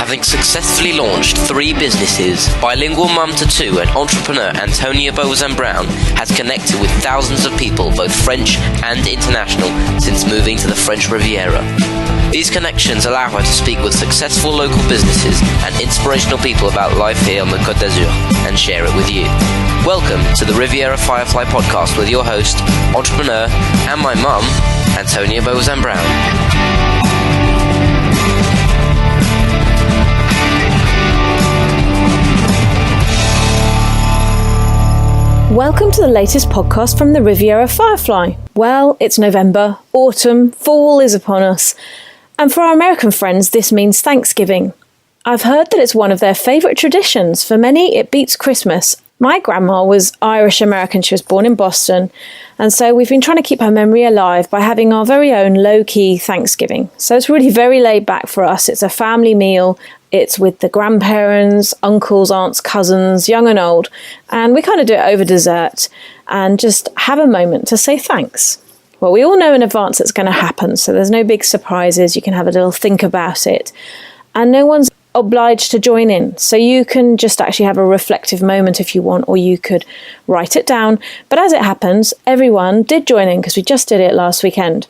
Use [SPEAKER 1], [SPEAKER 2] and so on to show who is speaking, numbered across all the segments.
[SPEAKER 1] Having successfully launched 3 businesses, bilingual mum to 2 and entrepreneur Antonia Bozan-Brown has connected with thousands of people, both French and international, since moving to the French Riviera. These connections allow her to speak with successful local businesses and inspirational people about life here on the Côte d'Azur and share it with you. Welcome to the Riviera Firefly podcast with your host, entrepreneur, and my mum, Antonia Bozan-Brown.
[SPEAKER 2] Welcome to the latest podcast from the Riviera Firefly. Well, it's November, autumn, fall is upon us. And for our American friends, this means Thanksgiving. I've heard that it's one of their favourite traditions. For many, it beats Christmas. My grandma was Irish-American. She was born in Boston. And so we've been trying to keep her memory alive by having our very own low-key Thanksgiving. So it's really very laid back for us. It's a family meal. It's with the grandparents, uncles, aunts, cousins, young and old. And we kind of do it over dessert and just have a moment to say thanks. Well, we all know in advance it's going to happen, so there's no big surprises. You can have a little think about it. And no one's obliged to join in. So you can just actually have a reflective moment if you want, or you could write it down. But as it happens, everyone did join in because we just did it last weekend.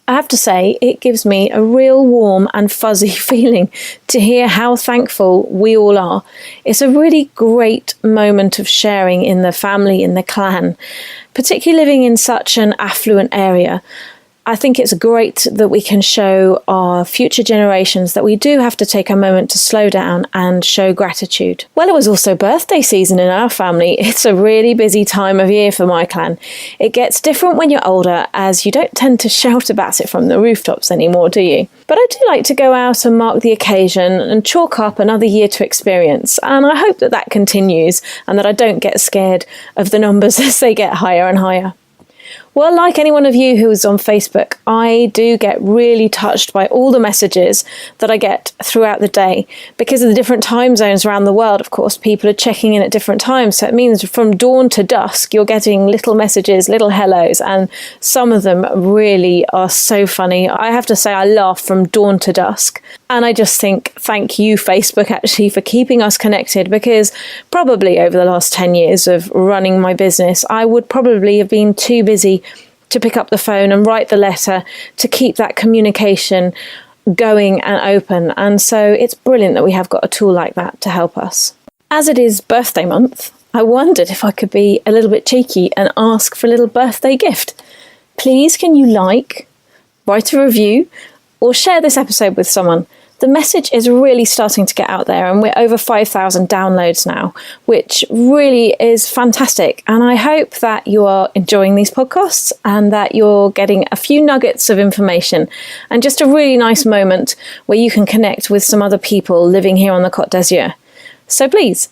[SPEAKER 2] I have to say, it gives me a real warm and fuzzy feeling to hear how thankful we all are. It's a really great moment of sharing in the family, in the clan, particularly living in such an affluent area. I think it's great that we can show our future generations that we do have to take a moment to slow down and show gratitude. Well, it was also birthday season in our family. It's a really busy time of year for my clan. It gets different when you're older, as you don't tend to shout about it from the rooftops anymore, do you? But I do like to go out and mark the occasion and chalk up another year to experience. And I hope that that continues and that I don't get scared of the numbers as they get higher and higher. Well, like any one of you who is on Facebook, I do get really touched by all the messages that I get throughout the day. Because of the different time zones around the world, of course, people are checking in at different times. So it means from dawn to dusk, you're getting little messages, little hellos, and some of them really are so funny. I have to say I laugh from dawn to dusk. And I just think, thank you, Facebook, actually, for keeping us connected, because probably over the last 10 years of running my business, I would probably have been too busy to pick up the phone and write the letter to keep that communication going and open. And so it's brilliant that we have got a tool like that to help us. As it is birthday month, I wondered if I could be a little bit cheeky and ask for a little birthday gift. Please, can you write a review, or share this episode with someone? The message is really starting to get out there, and we're over 5,000 downloads now, which really is fantastic. And I hope that you are enjoying these podcasts and that you're getting a few nuggets of information and just a really nice moment where you can connect with some other people living here on the Côte d'Azur. So please,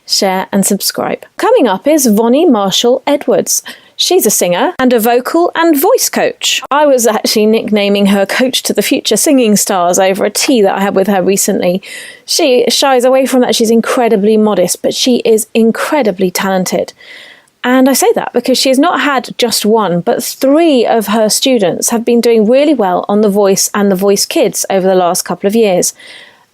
[SPEAKER 2] share and subscribe. Coming up is Vonny Marshall-Edwards. She's a singer and a vocal and voice coach. I was actually nicknaming her Coach to the Future Singing Stars over a tea that I had with her recently. She shies away from that. She's incredibly modest, but she is incredibly talented. And I say that because she has not had just one, but 3 of her students have been doing really well on The Voice and The Voice Kids over the last couple of years.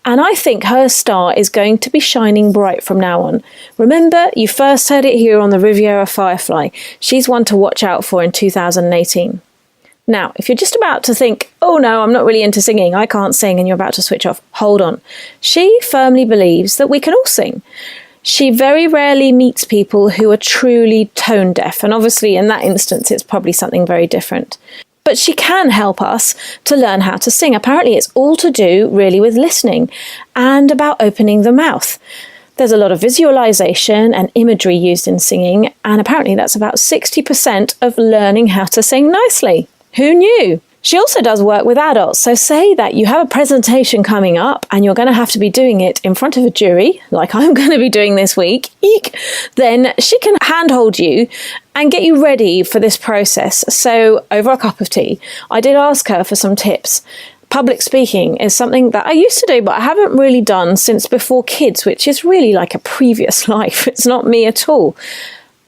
[SPEAKER 2] And I think her star is going to be shining bright from now on. Remember, you first heard it here on the Riviera Firefly. She's one to watch out for in 2018. Now, if you're just about to think, oh no, I'm not really into singing, I can't sing, and you're about to switch off, hold on. She firmly believes that we can all sing. She very rarely meets people who are truly tone deaf, and obviously in that instance, it's probably something very different. But she can help us to learn how to sing. Apparently, it's all to do really with listening and about opening the mouth. There's a lot of visualization and imagery used in singing, and apparently that's about 60% of learning how to sing nicely. Who knew? She also does work with adults, so say that you have a presentation coming up and you're going to have to be doing it in front of a jury, like I'm going to be doing this week, then she can handhold you and get you ready for this process. So over a cup of tea, I did ask her for some tips. Public speaking is something that I used to do, but I haven't really done since before kids, which is really like a previous life. It's not me at all.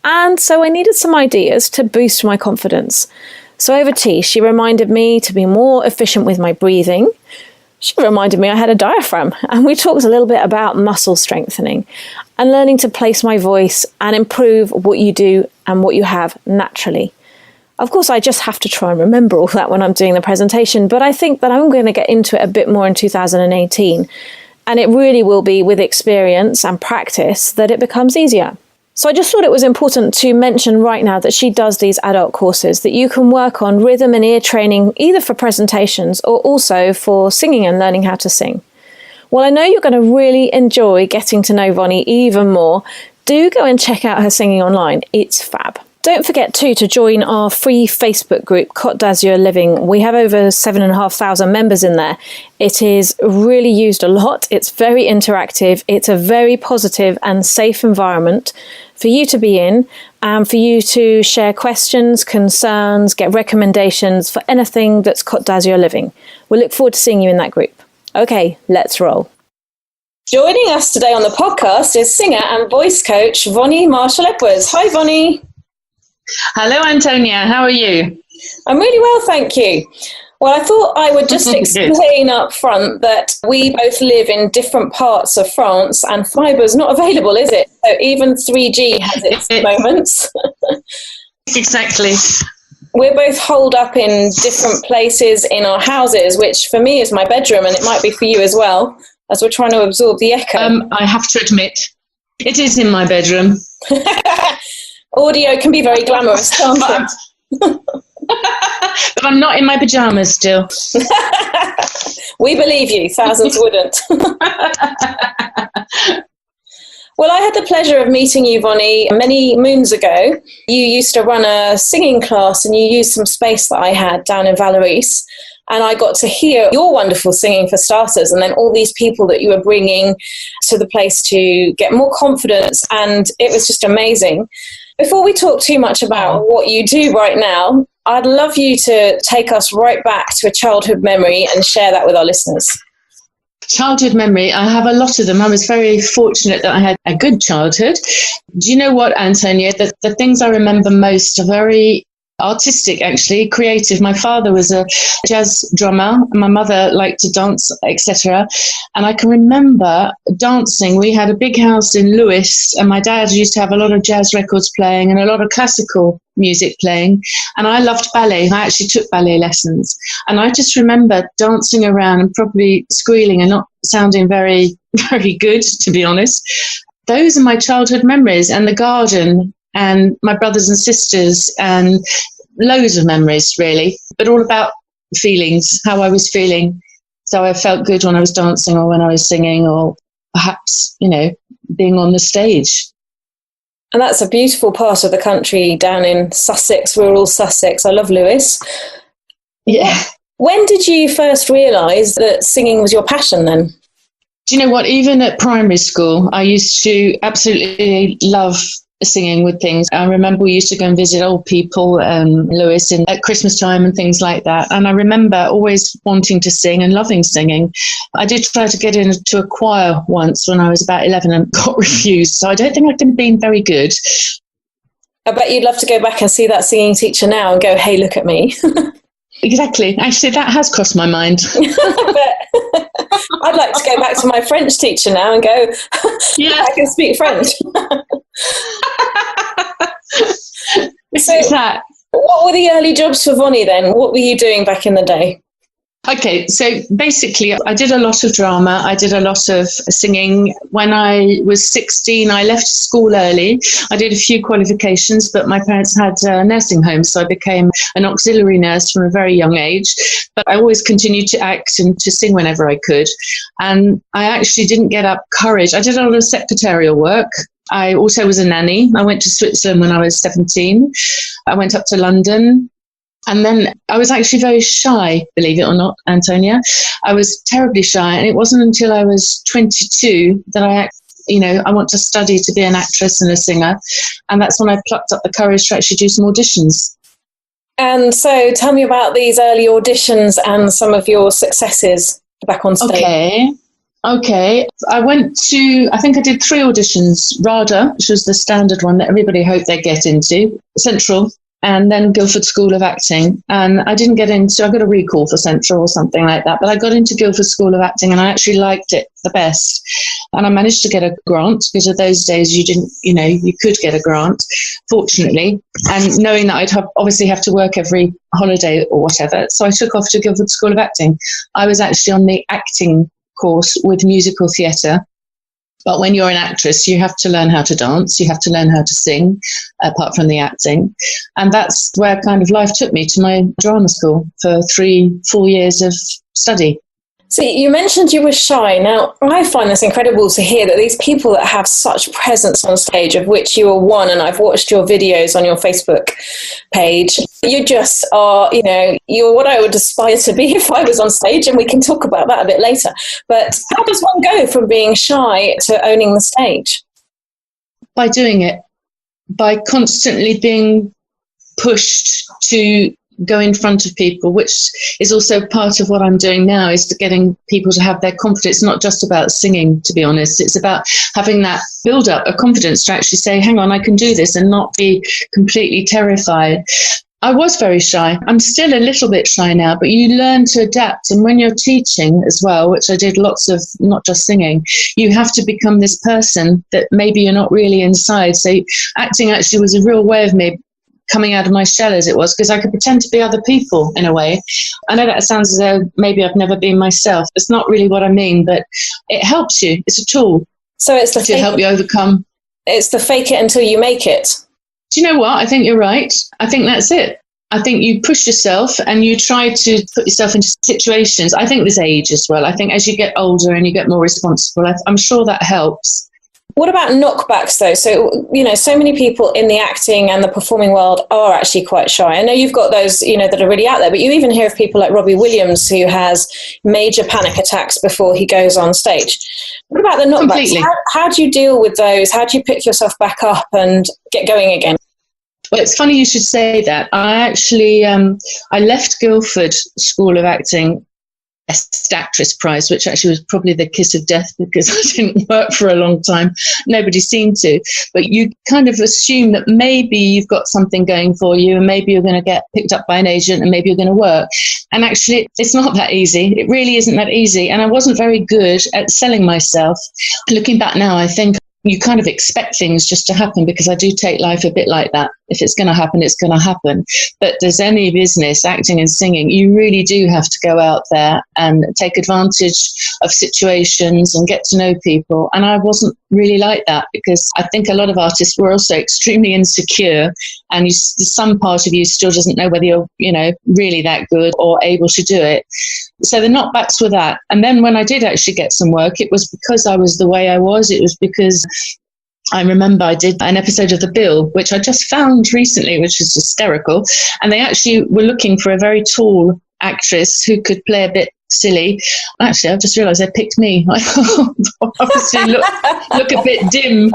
[SPEAKER 2] And so I needed some ideas to boost my confidence. So over tea, she reminded me to be more efficient with my breathing. She reminded me I had a diaphragm, and we talked a little bit about muscle strengthening and learning to place my voice and improve what you do and what you have naturally. Of course, I just have to try and remember all that when I'm doing the presentation, but I think that I'm going to get into it a bit more in 2018, and it really will be with experience and practice that it becomes easier. So I just thought it was important to mention right now that she does these adult courses that you can work on rhythm and ear training either for presentations or also for singing and learning how to sing. Well, I know you're going to really enjoy getting to know Vonny even more. Do go and check out her singing online. It's fab. Don't forget too to join our free Facebook group, Cote d'Azur Living. We have over 7,500 members in there. It is really used a lot. It's very interactive. It's a very positive and safe environment for you to be in and for you to share questions, concerns, get recommendations for anything that's Cote d'Azur Living. We look forward to seeing you in that group. Okay, let's roll. Joining us today on the podcast is singer and voice coach Vonny Marshall-Edwards. Hi, Vonny.
[SPEAKER 3] Hello, Antonia. How are you?
[SPEAKER 2] I'm really well, thank you. Well, I thought I would just explain up front that we both live in different parts of France and fiber's not available, is it? So even 3G has its moments.
[SPEAKER 3] Exactly.
[SPEAKER 2] We're both holed up in different places in our houses, which for me is my bedroom, and it might be for you as well, as we're trying to absorb the echo.
[SPEAKER 3] I have to admit, it is in my bedroom.
[SPEAKER 2] Audio can be very glamorous, can't it?
[SPEAKER 3] But I'm not in my pyjamas still.
[SPEAKER 2] We believe you, thousands wouldn't. Well, I had the pleasure of meeting you, Vonny, many moons ago. You used to run a singing class and you used some space that I had down in Vallauris. And I got to hear your wonderful singing for starters, and then all these people that you were bringing to the place to get more confidence. And it was just amazing. Before we talk too much about what you do right now, I'd love you to take us right back to a childhood memory and share that with our listeners.
[SPEAKER 3] Childhood memory, I have a lot of them. I was very fortunate that I had a good childhood. Do you know what, Antonia? The things I remember most are very artistic, actually, creative. My father was a jazz drummer. My mother liked to dance, etc. And I can remember dancing. We had a big house in Lewis, and my dad used to have a lot of jazz records playing and a lot of classical music playing. And I loved ballet. I actually took ballet lessons. And I just remember dancing around and probably squealing and not sounding very, very good, to be honest. Those are my childhood memories, and the garden and my brothers and sisters, and loads of memories, really, but all about feelings, how I was feeling. So I felt good when I was dancing or when I was singing, or perhaps, being on the stage.
[SPEAKER 2] And that's a beautiful part of the country down in Sussex. We're all Sussex. I love Lewis.
[SPEAKER 3] Yeah.
[SPEAKER 2] When did you first realise that singing was your passion then?
[SPEAKER 3] Do you know what? Even at primary school, I used to absolutely love singing with things. I remember we used to go and visit old people, Lewis, at Christmas time and things like that. And I remember always wanting to sing and loving singing. I did try to get into a choir once when I was about 11 and got refused. So I don't think I've been very good.
[SPEAKER 2] I bet you'd love to go back and see that singing teacher now and go, hey, look at me.
[SPEAKER 3] Exactly. Actually, that has crossed my mind.
[SPEAKER 2] I'd like to go back to my French teacher now and go, yeah, I can speak French. So, what were the early jobs for Vonny then? What were you doing back in the day?
[SPEAKER 3] Okay, so basically I did a lot of drama. I did a lot of singing. When I was 16, I left school early. I did a few qualifications, but my parents had nursing homes, so I became an auxiliary nurse from a very young age. But I always continued to act and to sing whenever I could. And I actually didn't get up courage. I did a lot of secretarial work. I also was a nanny. I went to Switzerland when I was 17. I went up to London. And then I was actually very shy, believe it or not, Antonia. I was terribly shy. And it wasn't until I was 22 that I want to study to be an actress and a singer. And that's when I plucked up the courage to actually do some auditions.
[SPEAKER 2] And so tell me about these early auditions and some of your successes back on stage.
[SPEAKER 3] Okay. I think I did 3 auditions. RADA, which was the standard one that everybody hoped they'd get into. Central. and then Guildford School of Acting. And I didn't get into, I got a recall for Central or something like that, but I got into Guildford School of Acting and I actually liked it the best. And I managed to get a grant, because of those days you didn't, you could get a grant, fortunately. And knowing that I'd obviously have to work every holiday or whatever. So I took off to Guildford School of Acting. I was actually on the acting course with musical theatre. But when you're an actress, you have to learn how to dance, you have to learn how to sing, apart from the acting. And that's where kind of life took me, to my drama school for 3-4 years of study.
[SPEAKER 2] So you mentioned you were shy. Now, I find this incredible to hear that these people that have such presence on stage, of which you are one, and I've watched your videos on your Facebook page, you just are, you're what I would aspire to be if I was on stage, and we can talk about that a bit later. But how does one go from being shy to owning the stage?
[SPEAKER 3] By doing it, by constantly being pushed to go in front of people, which is also part of what I'm doing now, is getting people to have their confidence. It's not just about singing, to be honest. It's about having that build up of confidence to actually say, hang on, I can do this, and not be completely terrified. I was very shy. I'm still a little bit shy now, but you learn to adapt. And when you're teaching as well, which I did lots of, not just singing, you have to become this person that maybe you're not really inside. So acting actually was a real way of me coming out of my shell, as it was, because I could pretend to be other people in a way. I know that sounds as though maybe I've never been myself. It's not really what I mean, but it helps you. It's a tool.
[SPEAKER 2] So it's
[SPEAKER 3] to help you overcome.
[SPEAKER 2] It's the fake it until you make it.
[SPEAKER 3] Do you know what? I think you're right. I think that's it. I think you push yourself and you try to put yourself into situations. I think there's age as well. I think as you get older and you get more responsible, I'm sure that helps.
[SPEAKER 2] What about knockbacks, though? So, so many people in the acting and the performing world are actually quite shy. I know you've got those, that are really out there, but you even hear of people like Robbie Williams, who has major panic attacks before he goes on stage. What about the knockbacks?
[SPEAKER 3] Completely.
[SPEAKER 2] How do you deal with those? How do you pick yourself back up and get going again?
[SPEAKER 3] Well, it's funny you should say that. I actually, I left Guildford School of Acting Best Actress Prize, which actually was probably the kiss of death, because I didn't work for a long time. Nobody seemed to. But you kind of assume that maybe you've got something going for you, and maybe you're going to get picked up by an agent, and maybe you're going to work. And actually, it's not that easy. It really isn't that easy. And I wasn't very good at selling myself. Looking back now, I think you kind of expect things just to happen, because I do take life a bit like that. If it's going to happen, it's going to happen. But there's any business, acting and singing, you really do have to go out there and take advantage of situations and get to know people. And I wasn't really like that, because I think a lot of artists were also extremely insecure, and some part of you still doesn't know whether you're, really that good or able to do it. So the knockbacks were that. And then when I did actually get some work, it was because I was the way I was. It was because I remember I did an episode of The Bill, which I just found recently, which was hysterical. And they actually were looking for a very tall actress who could play a bit silly. Actually, I've just realised they picked me. I obviously look a bit dim.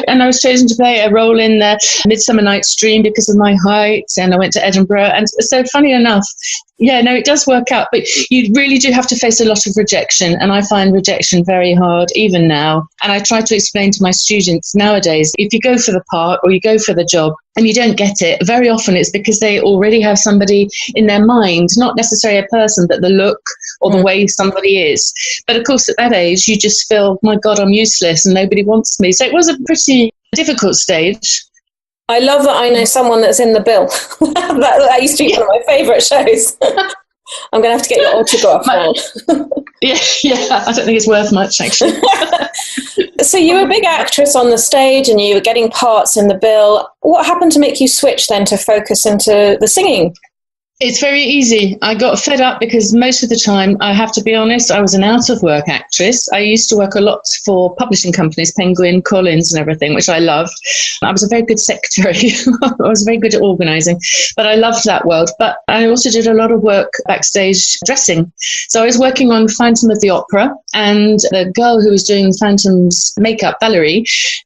[SPEAKER 3] And I was chosen to play a role in Midsummer Night's Dream because of my height, and I went to Edinburgh. And so funny enough, it does work out, but you really do have to face a lot of rejection, and I find rejection very hard even now. And I try to explain to my students nowadays, if you go for the part or you go for the job and you don't get it, very often it's because they already have somebody in their mind, not necessarily a person, but the look or the way somebody is. But of course, at that age, you just feel, my God, I'm useless and nobody wants me. So it was a pretty difficult stage.
[SPEAKER 2] I love that I know someone that's in The Bill. that used to be one of my favourite shows. I'm going to have to get your autograph now.
[SPEAKER 3] Yeah, I don't think it's worth much, actually.
[SPEAKER 2] So you were a big actress on the stage and you were getting parts in The Bill. What happened to make you switch then to focus into the singing?
[SPEAKER 3] It's very easy. I got fed up because most of the time, I have to be honest, I was an out-of-work actress. I used to work a lot for publishing companies, Penguin, Collins and everything, which I loved. I was a very good secretary. I was very good at organising, but I loved that world. But I also did a lot of work backstage dressing. So I was working on Phantom of the Opera, and the girl who was doing Phantom's makeup, Valerie,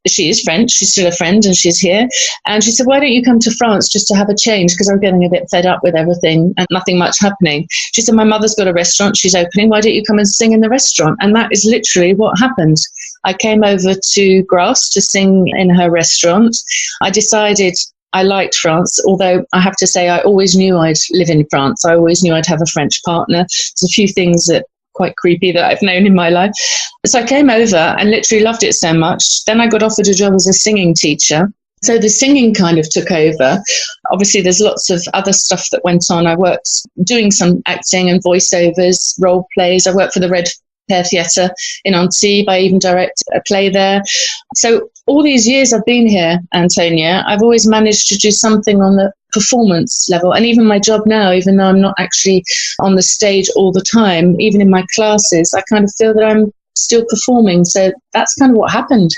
[SPEAKER 3] she is French. She's still a friend and she's here. And she said, why don't you come to France just to have a change? Because I was getting a bit fed up with everything and nothing much happening. She said, my mother's got a restaurant she's opening, why don't you come and sing in the restaurant? And that is literally what happened. I came over to Grasse to sing in her restaurant. I decided I liked France, although I have to say I always knew I'd live in France. I always knew I'd have a French partner. There's a few things that quite creepy that I've known in my life. So I came over and literally loved it so much. Then I got offered a job as a singing teacher. So the singing kind of took over. Obviously, there's lots of other stuff that went on. I worked doing some acting and voiceovers, role plays. I worked for the Red Pear Theatre in Antibes. I even directed a play there. So all these years I've been here, Antonia, I've always managed to do something on the performance level. And even my job now, even though I'm not actually on the stage all the time, even in my classes, I kind of feel that I'm still performing. So that's kind of what happened.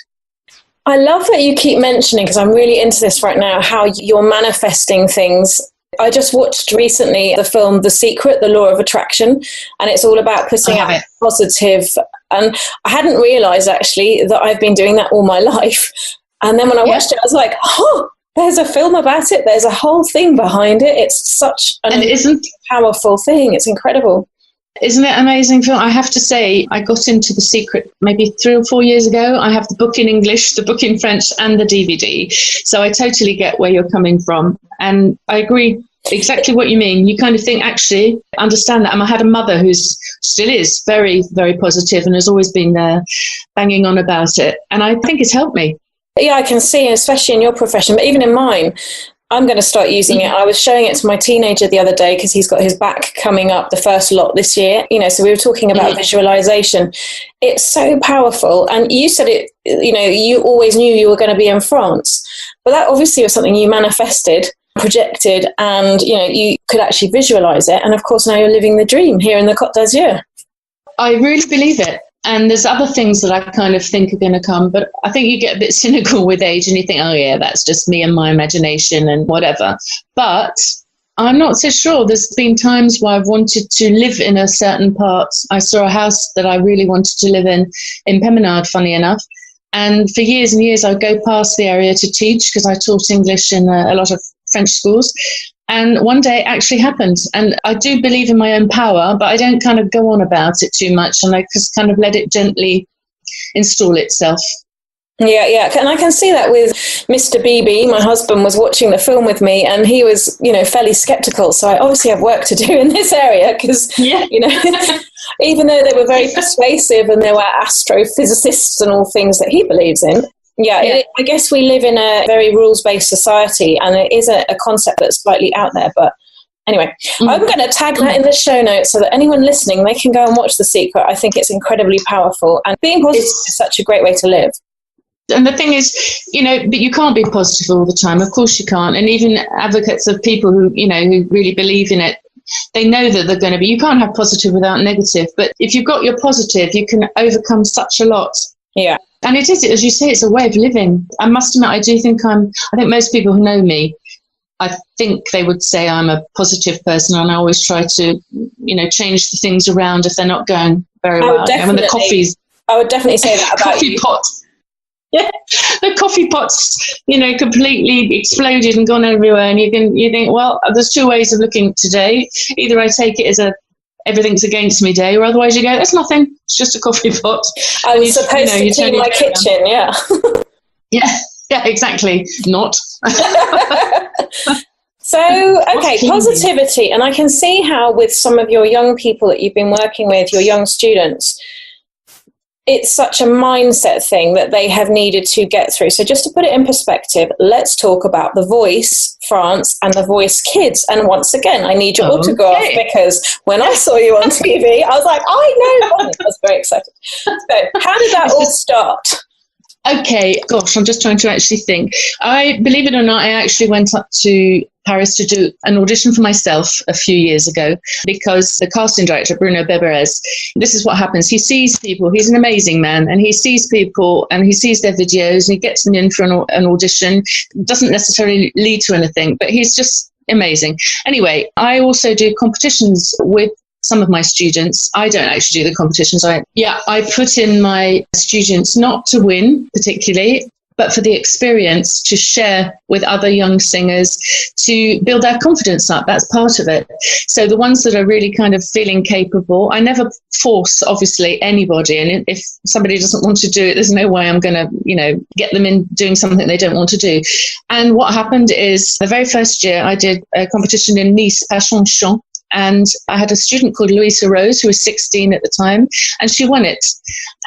[SPEAKER 2] I love that you keep mentioning, because I'm really into this right now, how you're manifesting things. I just watched recently the film The Secret, The Law of Attraction, and it's all about putting out positive. And I hadn't realised actually that I've been doing that all my life. And then when I watched it, I was like, oh, there's a film about it. There's a whole thing behind it. It's such an powerful thing. It's incredible.
[SPEAKER 3] Isn't it amazing, Phil? I have to say, I got into The Secret maybe 3 or 4 years ago. I have the book in English, the book in French, and the DVD. So I totally get where you're coming from. And I agree exactly what you mean. You kind of think, actually, understand that. And I had a mother who's still is very, very positive and has always been there banging on about it. And I think it's helped me.
[SPEAKER 2] Yeah, I can see, especially in your profession, but even in mine, I'm going to start using it. I was showing it to my teenager the other day because he's got his back coming up, the first lot this year. So we were talking about visualization. It's so powerful. And you said it, you always knew you were going to be in France. But that obviously was something you manifested, projected, and, you could actually visualize it. And of course, now you're living the dream here in the Côte d'Azur.
[SPEAKER 3] I really believe it. And there's other things that I kind of think are going to come, but I think you get a bit cynical with age and you think, oh yeah, that's just me and my imagination and whatever. But I'm not so sure. There's been times where I've wanted to live in a certain part. I saw a house that I really wanted to live in Pemenade, funny enough. And for years and years, I'd go past the area to teach because I taught English in a lot of French schools. And one day it actually happened. And I do believe in my own power, but I don't kind of go on about it too much. And I just kind of let it gently install itself.
[SPEAKER 2] Yeah. And I can see that with Mr. BB. My husband was watching the film with me and he was, fairly skeptical. So I obviously have work to do in this area because, even though they were very persuasive and there were astrophysicists and all things that he believes in, I guess we live in a very rules-based society and it is a concept that's slightly out there. But anyway, I'm going to tag that in the show notes so that anyone listening, they can go and watch The Secret. I think it's incredibly powerful and being positive is such a great way to live.
[SPEAKER 3] And the thing is, but you can't be positive all the time. Of course you can't. And even advocates of people who, who really believe in it, they know that they're going to be, you can't have positive without negative. But if you've got your positive, you can overcome such a lot.
[SPEAKER 2] Yeah.
[SPEAKER 3] And it is, as you say, it's a way of living. I must admit, I think most people who know me, I think they would say I'm a positive person and I always try to, change the things around if they're not going very well. I would definitely say that about you. Yeah, the coffee pot's, completely exploded and gone everywhere. And you think, well, there's 2 ways of looking today. Either I take it as everything's against me day, or otherwise you go, that's nothing. It's just a coffee pot.
[SPEAKER 2] I was supposed to clean my kitchen,
[SPEAKER 3] Yeah, exactly. Not.
[SPEAKER 2] So, okay, positivity. And I can see how with some of your young people that you've been working with, your young students, it's such a mindset thing that they have needed to get through. So just to put it in perspective, let's talk about The Voice France and The Voice Kids. And once again, I need your autograph because when I saw you on TV, I was like, I know Vonny. I was very excited. So how did that all start?
[SPEAKER 3] Okay, gosh, I'm just trying to actually think. Believe it or not, I actually went up to Paris to do an audition for myself a few years ago because the casting director, Bruno Beberez, this is what happens. He sees people, he's an amazing man, and he sees people and he sees their videos and he gets them in for an audition. Doesn't necessarily lead to anything, but he's just amazing. Anyway, I also do competitions with some of my students. I don't actually do the competitions. I put in my students not to win particularly, but for the experience to share with other young singers to build their confidence up. That's part of it. So the ones that are really kind of feeling capable, I never force, obviously, anybody. And if somebody doesn't want to do it, there's no way I'm going to, get them in doing something they don't want to do. And what happened is the very first year I did a competition in Nice, Passion. And I had a student called Louisa Rose, who was 16 at the time, and she won it.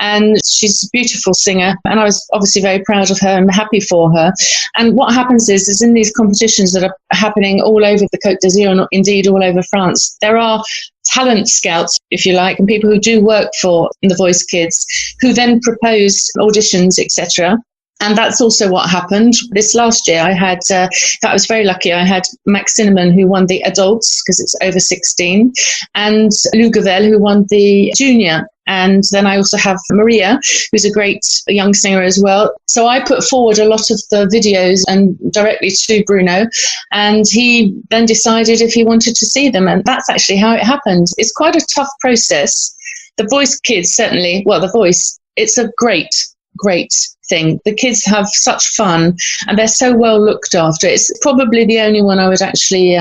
[SPEAKER 3] And she's a beautiful singer, and I was obviously very proud of her and happy for her. And what happens is in these competitions that are happening all over the Côte d'Azur, and indeed all over France, there are talent scouts, if you like, and people who do work for The Voice Kids, who then propose auditions, etc. And that's also what happened. This last year, I was very lucky. I had Max Cinnamon, who won the adults, because it's over 16, and Lou Gavel, who won the junior. And then I also have Maria, who's a great young singer as well. So I put forward a lot of the videos and directly to Bruno, and he then decided if he wanted to see them. And that's actually how it happened. It's quite a tough process. The Voice Kids, certainly, The Voice, it's a great thing. The kids have such fun and they're so well looked after. It's probably the only one I would actually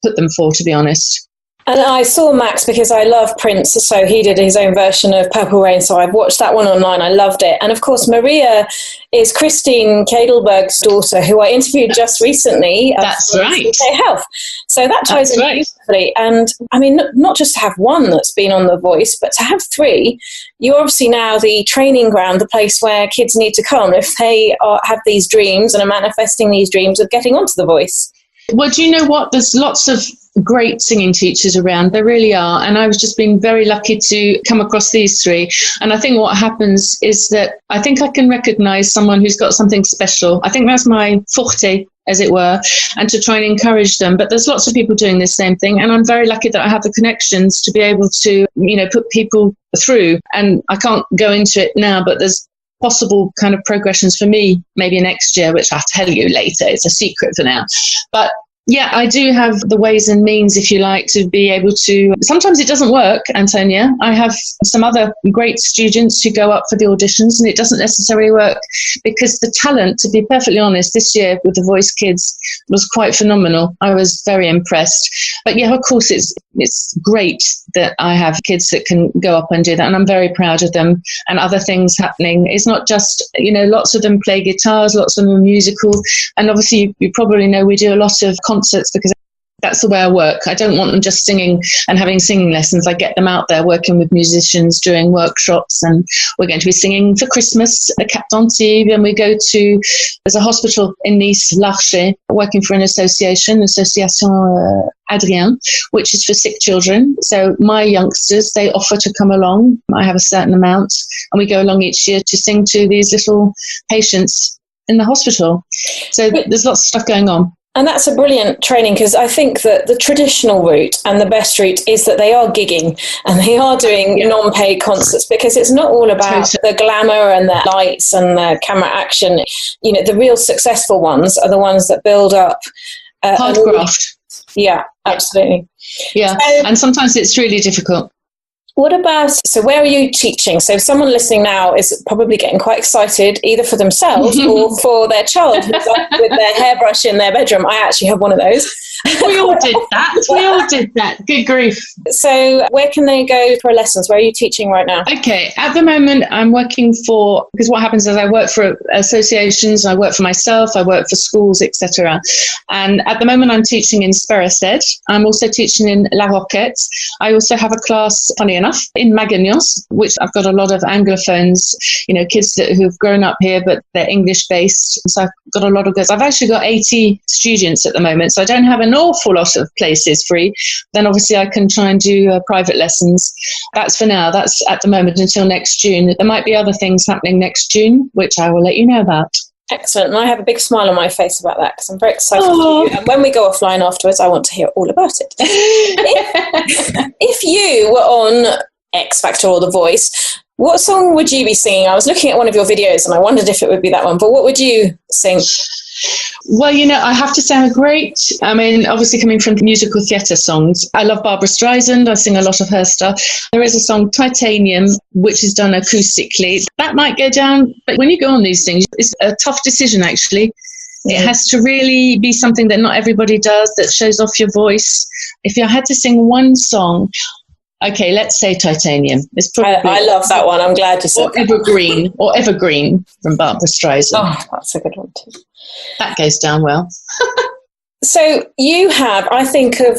[SPEAKER 3] put them for, to be honest.
[SPEAKER 2] And I saw Max because I love Prince, so he did his own version of Purple Rain, so I've watched that one online. I loved it. And of course, Maria is Christine Kadelberg's daughter, who I interviewed just recently.
[SPEAKER 3] That's right.
[SPEAKER 2] Health. So that ties in beautifully. And I mean, not just to have one that's been on The Voice, but to have three. You're obviously now the training ground, the place where kids need to come if they have these dreams and are manifesting these dreams of getting onto The Voice.
[SPEAKER 3] Well, do you know what? There's lots of great singing teachers around. There really are. And I was just being very lucky to come across these three. And I think what happens is that I think I can recognize someone who's got something special. I think that's my forte, as it were, and to try and encourage them. But there's lots of people doing the same thing. And I'm very lucky that I have the connections to be able to, put people through. And I can't go into it now, but there's possible kind of progressions for me maybe next year, which I'll tell you later. It's a secret for now. But yeah, I do have the ways and means, if you like, to be able to. Sometimes it doesn't work, Antonia. I have some other great students who go up for the auditions and it doesn't necessarily work because the talent, to be perfectly honest, this year with The Voice Kids was quite phenomenal. I was very impressed. But yeah, of course, it's great that I have kids that can go up and do that. And I'm very proud of them and other things happening. It's not just, lots of them play guitars, lots of them are musical. And obviously, you probably know we do a lot of concerts because that's the way I work. I don't want them just singing and having singing lessons. I get them out there working with musicians, doing workshops, and we're going to be singing for Christmas at Cap d'Antibes, and there's a hospital in Nice, L'Arche, working for an association, Association Adrien, which is for sick children. So my youngsters, they offer to come along. I have a certain amount, and we go along each year to sing to these little patients in the hospital. So there's lots of stuff going on.
[SPEAKER 2] And that's a brilliant training, because I think that the traditional route and the best route is that they are gigging and they are doing non-paid concerts, because it's not all about the glamour and the lights and the camera action. The real successful ones are the ones that build up.
[SPEAKER 3] Hard graft.
[SPEAKER 2] Yeah, absolutely.
[SPEAKER 3] Yeah, and sometimes it's really difficult.
[SPEAKER 2] What about, so where are you teaching? So someone listening now is probably getting quite excited, either for themselves or for their child who's up with their hairbrush in their bedroom. I actually have one of those.
[SPEAKER 3] We all did that. Good grief.
[SPEAKER 2] So where can they go for lessons? Where are you teaching right now?
[SPEAKER 3] Okay, at the moment I'm working because what happens is I work for associations, I work for myself, I work for schools, etc. And at the moment I'm teaching in Sperristed. I'm also teaching in La Roquette. I also have a class, funny enough, in Magagnons, which I've got a lot of Anglophones, kids who've grown up here, but they're English based. So I've got a lot of girls. I've actually got 80 students at the moment, so I don't have an awful lot of places free. Then obviously I can try and do private lessons. That's for now. That's at the moment until next June. There might be other things happening next June, which I will let you know about.
[SPEAKER 2] Excellent. And I have a big smile on my face about that because I'm very excited for you. And when we go offline afterwards, I want to hear all about it. If you were on X Factor or The Voice, what song would you be singing? I was looking at one of your videos and I wondered if it would be that one, but what would you sing?
[SPEAKER 3] Well, I have to say obviously coming from musical theatre songs, I love Barbara Streisand. I sing a lot of her stuff. There is a song, Titanium, which is done acoustically. That might go down, but when you go on these things, it's a tough decision, actually. It has to really be something that not everybody does, that shows off your voice. If you had to sing one song, okay, let's say Titanium. It's probably
[SPEAKER 2] I love that one. I'm glad you said
[SPEAKER 3] that. Or Evergreen from Barbara Streisand.
[SPEAKER 2] Oh, that's a good one too.
[SPEAKER 3] That goes down well.
[SPEAKER 2] So you have, I think of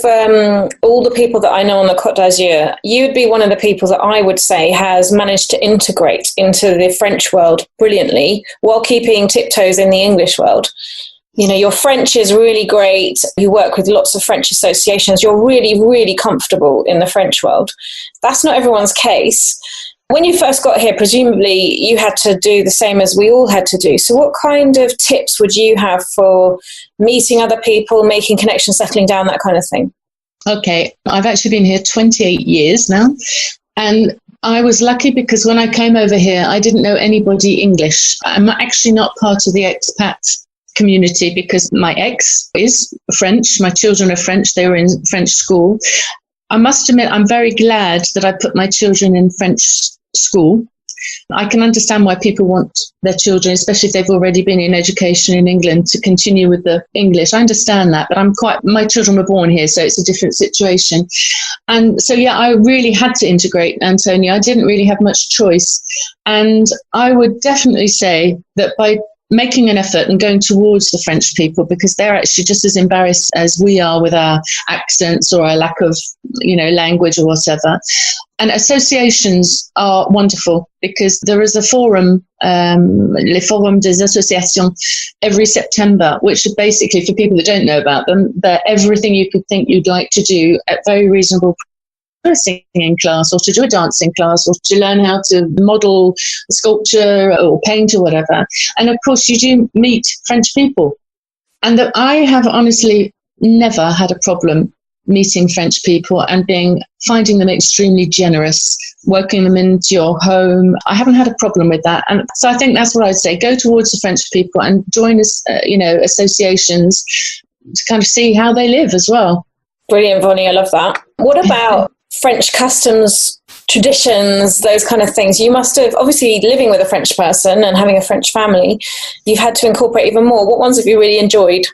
[SPEAKER 2] all the people that I know on the Côte d'Azur, you would be one of the people that I would say has managed to integrate into the French world brilliantly while keeping tiptoes in the English world. Your French is really great. You work with lots of French associations. You're really, really comfortable in the French world. That's not everyone's case. When you first got here, presumably you had to do the same as we all had to do. So what kind of tips would you have for meeting other people, making connections, settling down, that kind of thing?
[SPEAKER 3] Okay, I've actually been here 28 years now. And I was lucky because when I came over here, I didn't know anybody English. I'm actually not part of the expat community because my ex is French. My children are French. They were in French school. I must admit, I'm very glad that I put my children in French school. I can understand why people want their children, especially if they've already been in education in England, to continue with the English. I understand that, but my children were born here, so it's a different situation. And so, I really had to integrate, Antonia. I didn't really have much choice. And I would definitely say that by making an effort and going towards the French people, because they're actually just as embarrassed as we are with our accents or our lack of, language or whatever. And associations are wonderful because there is a forum, Les Forums des Associations, every September, which are basically, for people that don't know about them, they're everything you could think you'd like to do at very reasonable a singing class or to do a dancing class or to learn how to model a sculpture or paint or whatever. And of course you do meet French people. And that I have honestly never had a problem meeting French people and finding them extremely generous, working them into your home. I haven't had a problem with that. And so I think that's what I'd say. Go towards the French people and join us, associations to kind of see how they live as well.
[SPEAKER 2] Brilliant, Vonny. I love that. What about French customs, traditions, those kind of things? You must have, obviously living with a French person and having a French family, you've had to incorporate even more. What ones have you really enjoyed?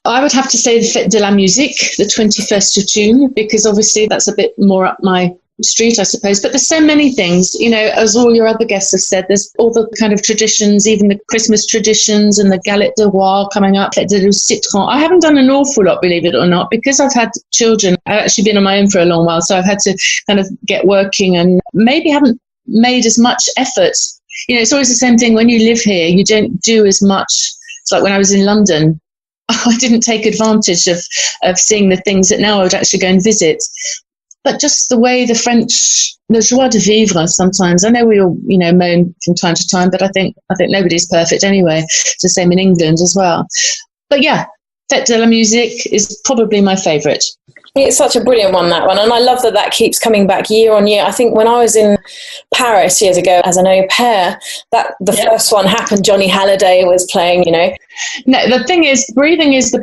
[SPEAKER 3] I would have to say the Fête de la Musique, the 21st of June, because obviously that's a bit more up my street, I suppose. But there's so many things, as all your other guests have said, there's all the kind of traditions, even the Christmas traditions and the Galette de Roi coming up, Fête de Citron. I haven't done an awful lot, believe it or not, because I've had children. I've actually been on my own for a long while, so I've had to kind of get working and maybe haven't made as much effort. It's always the same thing. When you live here, you don't do as much. It's like when I was in London, I didn't take advantage of seeing the things that now I would actually go and visit. But just the way the French, the joie de vivre sometimes. I know we all, moan from time to time, but I think nobody's perfect anyway. It's the same in England as well. But yeah, Fête de la Musique is probably my favourite.
[SPEAKER 2] It's such a brilliant one, that one. And I love that keeps coming back year on year. I think when I was in Paris years ago as an au pair, the first one happened. Johnny Halliday was playing,
[SPEAKER 3] No, the thing is, breathing is the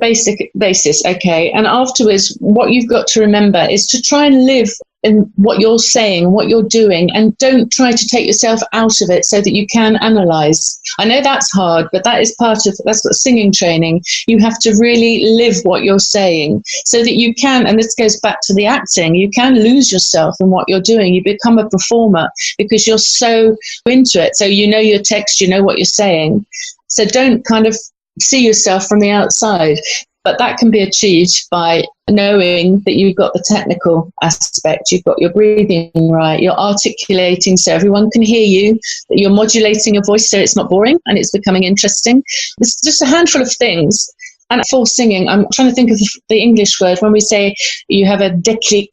[SPEAKER 3] basis, okay? And afterwards, what you've got to remember is to try and live in what you're saying, what you're doing, and don't try to take yourself out of it so that you can analyse. I know that's hard, but that's what singing training. You have to really live what you're saying so that you can, and this goes back to the acting, you can lose yourself in what you're doing. You become a performer because you're so into it. So you know your text, you know what you're saying. So don't kind of see yourself from the outside. But that can be achieved by knowing that you've got the technical aspect, you've got your breathing right, you're articulating so everyone can hear you, that you're modulating your voice so it's not boring and it's becoming interesting. It's just a handful of things. And for singing, I'm trying to think of the English word. When we say you have a déclic,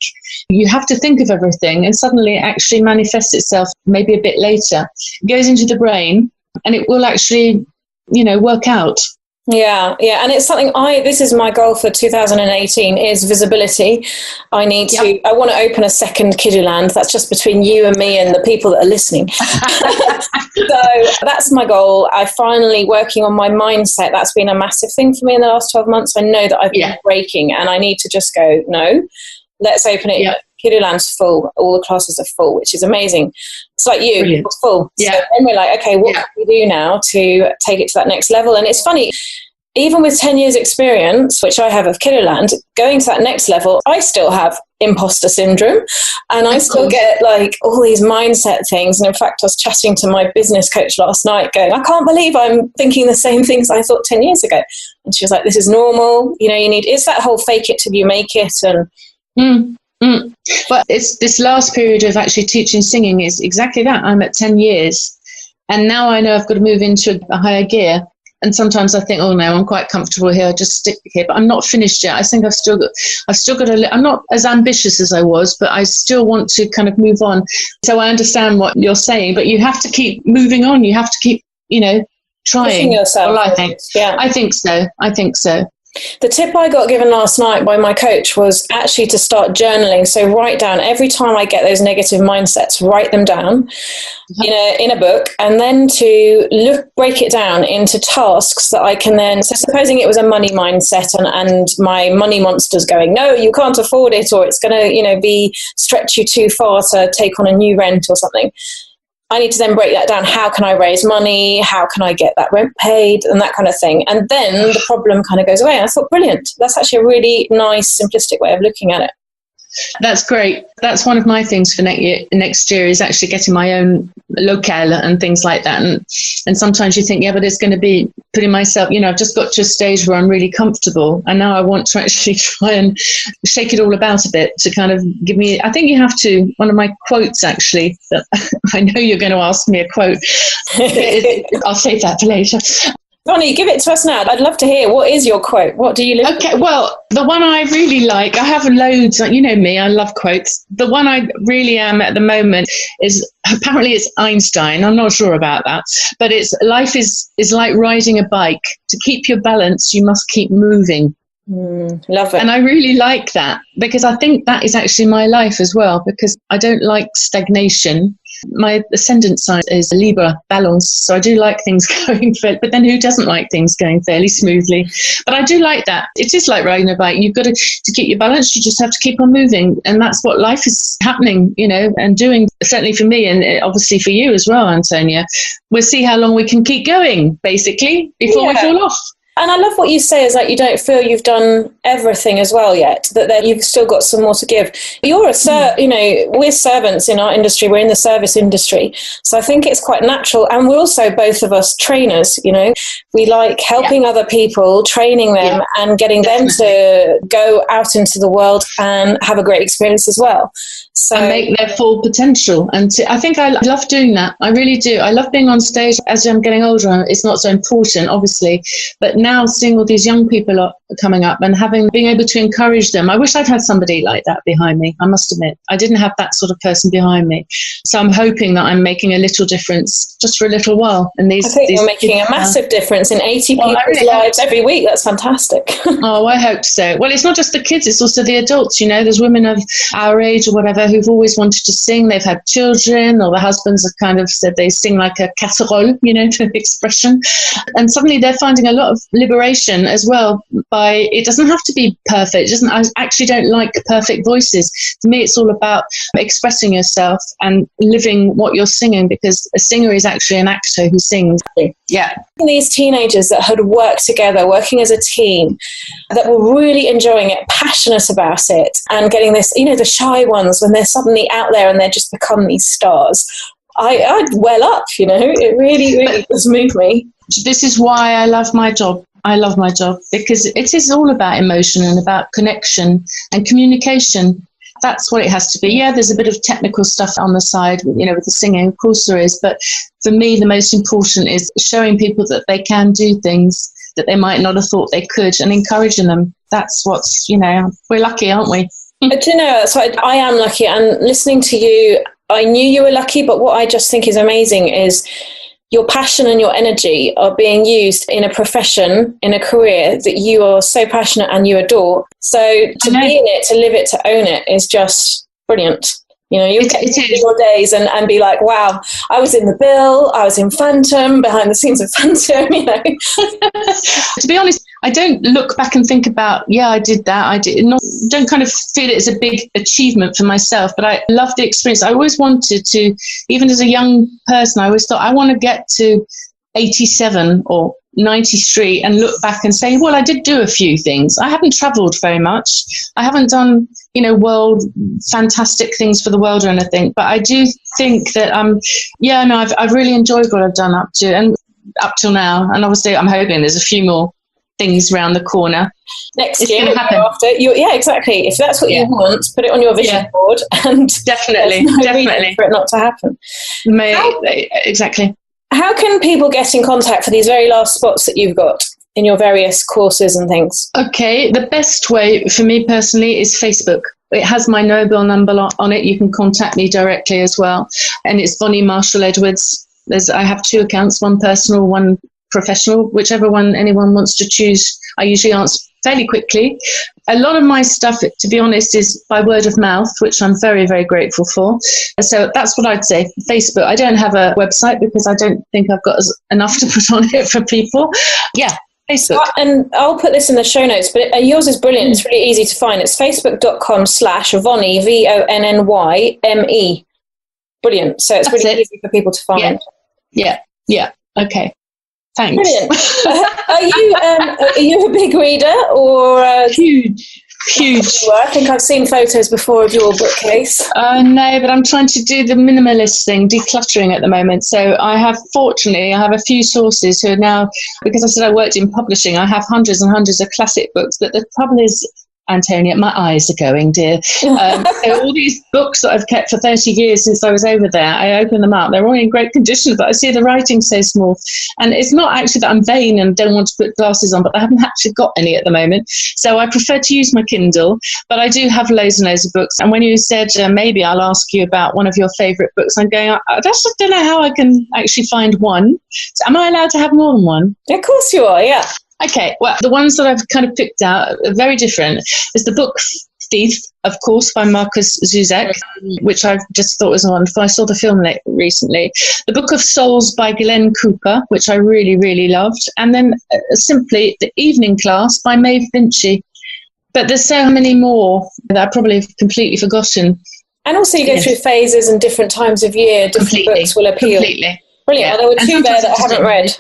[SPEAKER 3] you have to think of everything and suddenly it actually manifests itself maybe a bit later. It goes into the brain and it will actually, work out.
[SPEAKER 2] Yeah, and it's something this is my goal for 2018 is visibility. I want to open a second Kiddieland. That's just between you and me and the people that are listening. So that's my goal. I finally working on my mindset. That's been a massive thing for me in the last 12 months. I know that I've been breaking, and I need to just go, no, let's open it. Kiddieland's full. All the classes are full, which is amazing. It's like you, it's full. So then we're like, okay, what can we do now to take it to that next level? And it's funny, even with 10 years experience, which I have of Kiddieland, going to that next level, I still have imposter syndrome, and I still get like all these mindset things. And in fact, I was chatting to my business coach last night going, I can't believe I'm thinking the same things I thought 10 years ago. And she was like, this is normal. It's that whole fake it till you make it. And
[SPEAKER 3] But it's this last period of actually teaching singing is exactly that. I'm at 10 years, and now I know I've got to move into a higher gear. And sometimes I think, oh no, I'm quite comfortable here. I'll just stick here. But I'm not finished yet. I think I've still got I'm not as ambitious as I was, but I still want to kind of move on. So I understand what you're saying, but you have to keep moving on. You have to keep, trying.
[SPEAKER 2] Pushing yourself.
[SPEAKER 3] Well, I think so. I think so.
[SPEAKER 2] The tip I got given last night by my coach was actually to start journaling. So write down every time I get those negative mindsets, write them down in a book, and then to break it down into tasks that I can then, so supposing it was a money mindset and my money monster's going, no, you can't afford it, or it's going to, stretch you too far to take on a new rent or something. I need to then break that down. How can I raise money? How can I get that rent paid? And that kind of thing. And then the problem kind of goes away. And I thought, brilliant. That's actually a really nice, simplistic way of looking at it.
[SPEAKER 3] That's great. That's one of my things for next year is actually getting my own locale and things like that. And sometimes you think, but it's going to be putting myself, I've just got to a stage where I'm really comfortable. And now I want to actually try and shake it all about a bit to kind of give me, I think you have to, one of my quotes actually, that I know you're going to ask me a quote. I'll save that for later.
[SPEAKER 2] Vonny, give it to us now. I'd love to hear. What is your quote? What do you live
[SPEAKER 3] Okay, well, the one I really like, I have loads, you know me, I love quotes. The one I really am at the moment is, apparently it's Einstein, I'm not sure about that, but it's life is like riding a bike. To keep your balance, you must keep moving.
[SPEAKER 2] Love it.
[SPEAKER 3] And I really like that because I think that is actually my life as well, because I don't like stagnation. My ascendant sign is Libra, balance, so I do like things going fairly, but then who doesn't like things going fairly smoothly? But I do like that. It is like riding a bike. You've got to keep your balance, you just have to keep on moving, and that's what life is happening, and doing, certainly for me, and obviously for you as well, Antonia. We'll see how long we can keep going, basically, before we fall off.
[SPEAKER 2] And I love what you say is that you don't feel you've done everything as well yet, that you've still got some more to give. You're we're servants in our industry, we're in the service industry. So I think it's quite natural. And we're also both of us trainers, we like helping other people, training them and getting them to go out into the world and have a great experience as well. So
[SPEAKER 3] and make their full potential. And I think I love doing that. I really do. I love being on stage. As I'm getting older, it's not so important, obviously, but now seeing all these young people are coming up and being able to encourage them. I wish I'd had somebody like that behind me. I must admit, I didn't have that sort of person behiing me. So I'm hoping that I'm making a little difference just for a little while. And I think
[SPEAKER 2] you're making a massive difference in 80 people's lives every week. That's fantastic.
[SPEAKER 3] Oh, I hope so. Well, it's not just the kids, it's also the adults. There's women of our age or whatever who've always wanted to sing. They've had children, or the husbands have kind of said they sing like a casserole, to expression. And suddenly they're finding a lot of liberation as well. It doesn't have to be perfect. I actually don't like perfect voices. For me, it's all about expressing yourself and living what you're singing, because a singer is actually an actor who sings. Yeah.
[SPEAKER 2] These teenagers that had worked together, working as a team, that were really enjoying it, passionate about it, and getting this, the shy ones, when they're suddenly out there and they're just become these stars. I'd well up, it really, really does move me.
[SPEAKER 3] This is why I love my job. I love my job because it is all about emotion and about connection and communication. That's what it has to be. Yeah, there's a bit of technical stuff on the side, with the singing, of course there is. But for me, the most important is showing people that they can do things that they might not have thought they could, and encouraging them. That's what's, we're lucky, aren't we?
[SPEAKER 2] Do you know, so I am lucky. And listening to you, I knew you were lucky, but what I just think is amazing is your passion and your energy are being used in a profession, in a career that you are so passionate and you adore. So to be in it, to live it, to own it is just brilliant. You know, you'll get your days and be like, wow, I was in The Bill, I was in Phantom, behind the scenes of Phantom, you know.
[SPEAKER 3] To be honest, I don't look back and think about, I did that. Don't kind of feel it as a big achievement for myself, but I love the experience. I always wanted to, even as a young person, I always thought I want to get to 87 or 93 and look back and say, well, I did do a few things. I haven't travelled very much. I haven't done, world fantastic things for the world or anything. But I do think that, I've really enjoyed what I've done up till now. And obviously, I'm hoping there's a few more things around the corner.
[SPEAKER 2] Next year, after exactly. If that's what you want, put it on your vision board. And
[SPEAKER 3] definitely
[SPEAKER 2] for it not to happen.
[SPEAKER 3] Exactly.
[SPEAKER 2] How can people get in contact for these very last spots that you've got in your various courses and things? Okay, the best way for me personally is Facebook. It has my Nobel number on it. You can contact me directly as well. And it's Vonny Marshall Edwards. I have 2 accounts, one personal, one professional, whichever one anyone wants to choose. I usually answer fairly quickly. A lot of my stuff, to be honest, is by word of mouth, which I'm very, very grateful for. So that's what I'd say. Facebook. I don't have a website because I don't think I've got enough to put on it for people. Yeah, Facebook. And I'll put this in the show notes, but yours is brilliant. It's really easy to find. It's facebook.com/Vonny, VONNYME. Brilliant. So it's really easy for people to find. Yeah. Okay. Thanks. Brilliant. Are you a big reader or huge? Well, I think I've seen photos before of your bookcase. No, but I'm trying to do the minimalist thing, decluttering at the moment. So fortunately, I have a few sources who are now, because I said I worked in publishing, I have hundreds and hundreds of classic books. But the problem is, Antonia, my eyes are going, dear. So all these books that I've kept for 30 years since I was over there, I open them up. They're all in great condition, but I see the writing so small. And it's not actually that I'm vain and don't want to put glasses on, but I haven't actually got any at the moment. So I prefer to use my Kindle, but I do have loads and loads of books. And when you said maybe I'll ask you about one of your favourite books, I'm going, I just don't know how I can actually find one. So am I allowed to have more than one? Of course you are, yeah. Okay, well, the ones that I've kind of picked out are very different. There's the book Thief, of course, by Markus Zuzek, which I just thought was wonderful. I saw the film recently. The Book of Souls by Glenn Cooper, which I really, really loved. And then simply The Evening Class by Maeve Binchy. But there's so many more that I probably have completely forgotten. And also you go through phases and different times of year, different books will appeal. Completely. Brilliant. Yeah. There were 2 there that I haven't read.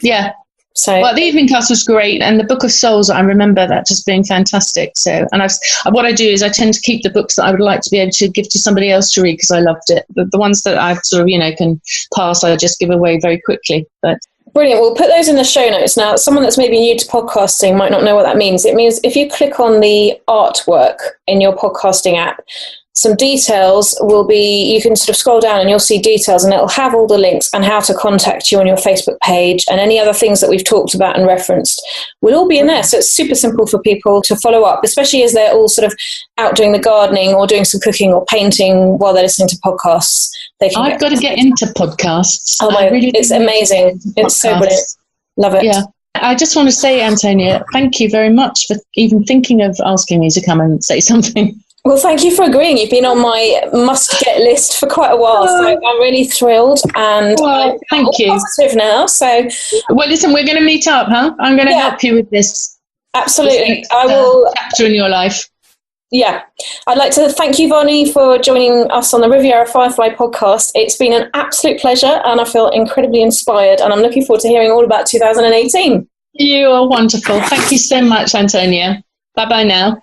[SPEAKER 2] Yeah. So, well, The Evening Class was great, and the Book of Souls, I remember that just being fantastic. So, and what I do is I tend to keep the books that I would like to be able to give to somebody else to read because I loved it. The ones that I've sort of, can pass, I just give away very quickly. But brilliant. We'll put those in the show notes. Now, someone that's maybe new to podcasting might not know what that means. It means if you click on the artwork in your podcasting app, some details will be, you can sort of scroll down and you'll see details and it'll have all the links and how to contact you on your Facebook page and any other things that we've talked about and referenced will all be in there. So it's super simple for people to follow up, especially as they're all sort of out doing the gardening or doing some cooking or painting while they're listening to podcasts. I've got to get into podcasts. Oh my, it's amazing. It's so brilliant. Love it. Yeah. I just want to say, Antonia, thank you very much for even thinking of asking me to come and say something. Well, thank you for agreeing. You've been on my must-get list for quite a while, so I'm really thrilled. And thank you. Positive now. So, well, listen, we're going to meet up, huh? I'm going to help you with this. Absolutely, I will. Chapter in your life. Yeah, I'd like to thank you, Vonny, for joining us on the Riviera Firefly podcast. It's been an absolute pleasure, and I feel incredibly inspired. And I'm looking forward to hearing all about 2018. You are wonderful. Thank you so much, Antonia. Bye bye now.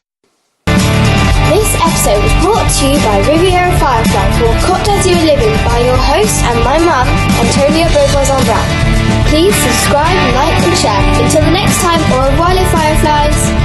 [SPEAKER 4] This episode was brought to you by Riviera Firefly for Cote Living by your host and my mum, Antonia Beauvoisin Brown. Please subscribe, like and share. Until the next time, au revoir les Fireflies.